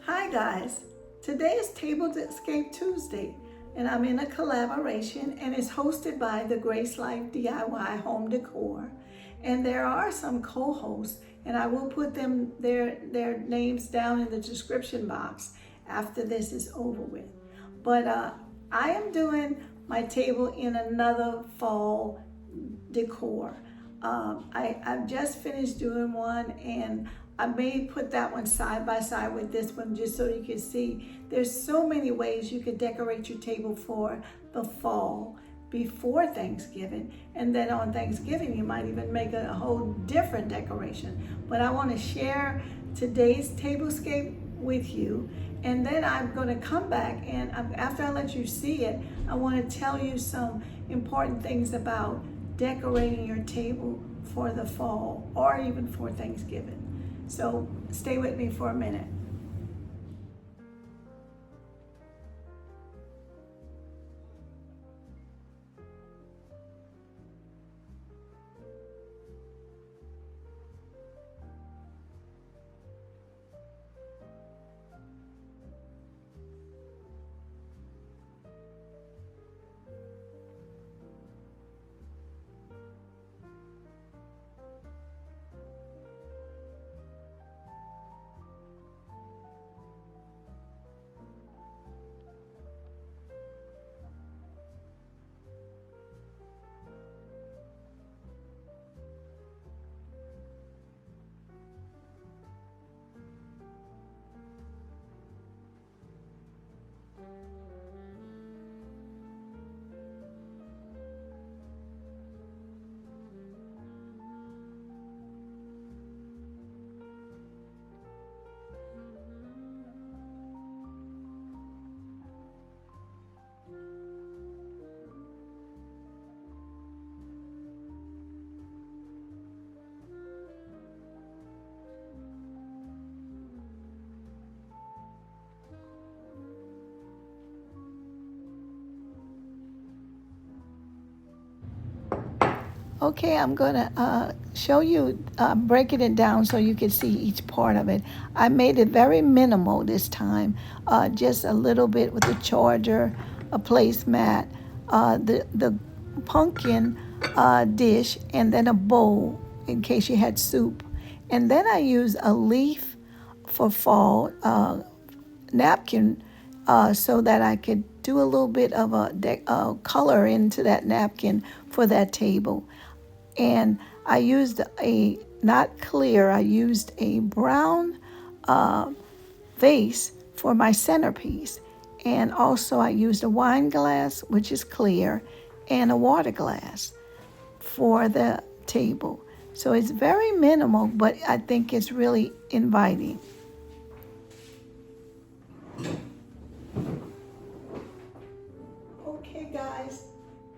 Hi guys, today is Tablescape Tuesday and I'm in a collaboration and it's hosted by the Grace Life DIY Home Decor. And there are some co-hosts and I will put their names down in the description box after this is over with. But I am doing my table in another fall decor. I've just finished doing one and I may put that one side by side with this one just so you can see there's so many ways you could decorate your table for the fall before Thanksgiving, and then on Thanksgiving you might even make a whole different decoration. But I want to share today's tablescape with you, and then I'm going to come back and after I let you see it, I want to tell you some important things about decorating your table for the fall or even for Thanksgiving. So stay with me for a minute. Okay, I'm gonna show you, breaking it down so you can see each part of it. I made it very minimal this time, just a little bit with a charger, a placemat, the pumpkin dish, and then a bowl in case you had soup. And then I used a leaf for fall napkin so that I could do a little bit of a color into that napkin for that table. And I used not clear, I used a brown vase for my centerpiece. And also I used a wine glass, which is clear, and a water glass for the table. So it's very minimal, but I think it's really inviting. Okay, guys,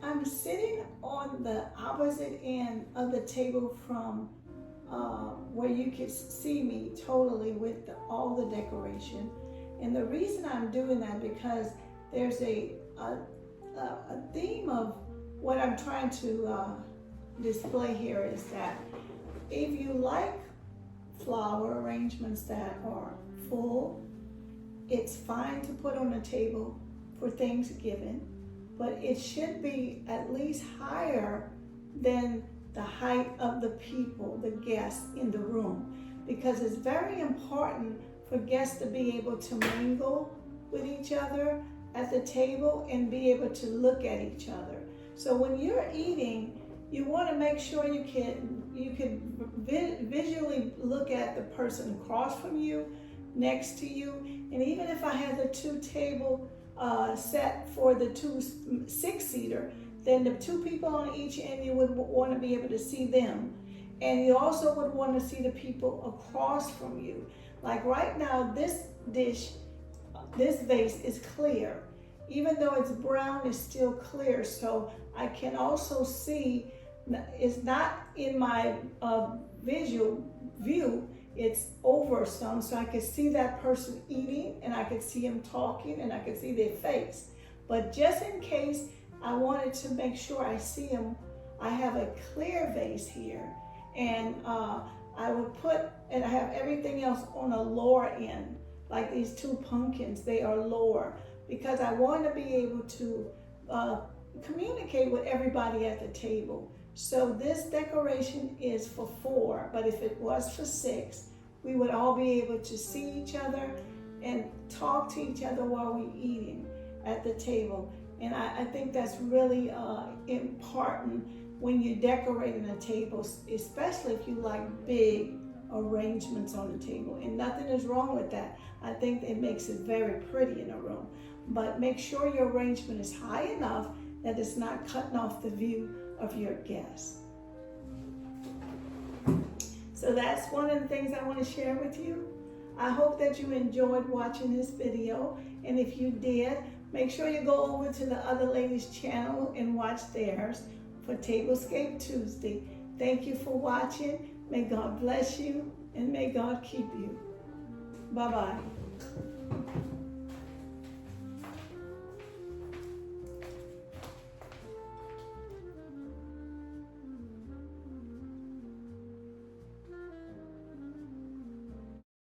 I'm sitting on the opposite end of the table from where you can see me totally with all the decoration. And the reason I'm doing that because there's a theme of what I'm trying to display here is that if you like flower arrangements that are full, it's fine to put on a table for Thanksgiving, but it should be at least higher than the height of the people, the guests in the room, because it's very important for guests to be able to mingle with each other at the table and be able to look at each other. So when you're eating, you want to make sure you can visually look at the person across from you, next to you, and even if I had the two table set for the two six-seater, then the two people on each end, you would want to be able to see them. And you also would want to see the people across from you. Like right now, this dish, this vase is clear. Even though it's brown, it's still clear. So I can also see, it's not in my visual view, it's over some, so I could see that person eating and I could see him talking and I could see their face. But just in case I wanted to make sure I see him, I have a clear vase here, and I would put, and I have everything else on a lower end, like these two pumpkins, they are lower because I want to be able to communicate with everybody at the table. So this decoration is for 4, but if it was for 6, we would all be able to see each other and talk to each other while we're eating at the table. And I think that's really important when you're decorating a table, especially if you like big arrangements on the table. And nothing is wrong with that. I think it makes it very pretty in a room. But make sure your arrangement is high enough that it's not cutting off the view of your guests. So that's one of the things I want to share with you. I hope that you enjoyed watching this video. And if you did, make sure you go over to the other ladies' channel and watch theirs for Tablescape Tuesday. Thank you for watching. May God bless you and may God keep you. Bye-bye.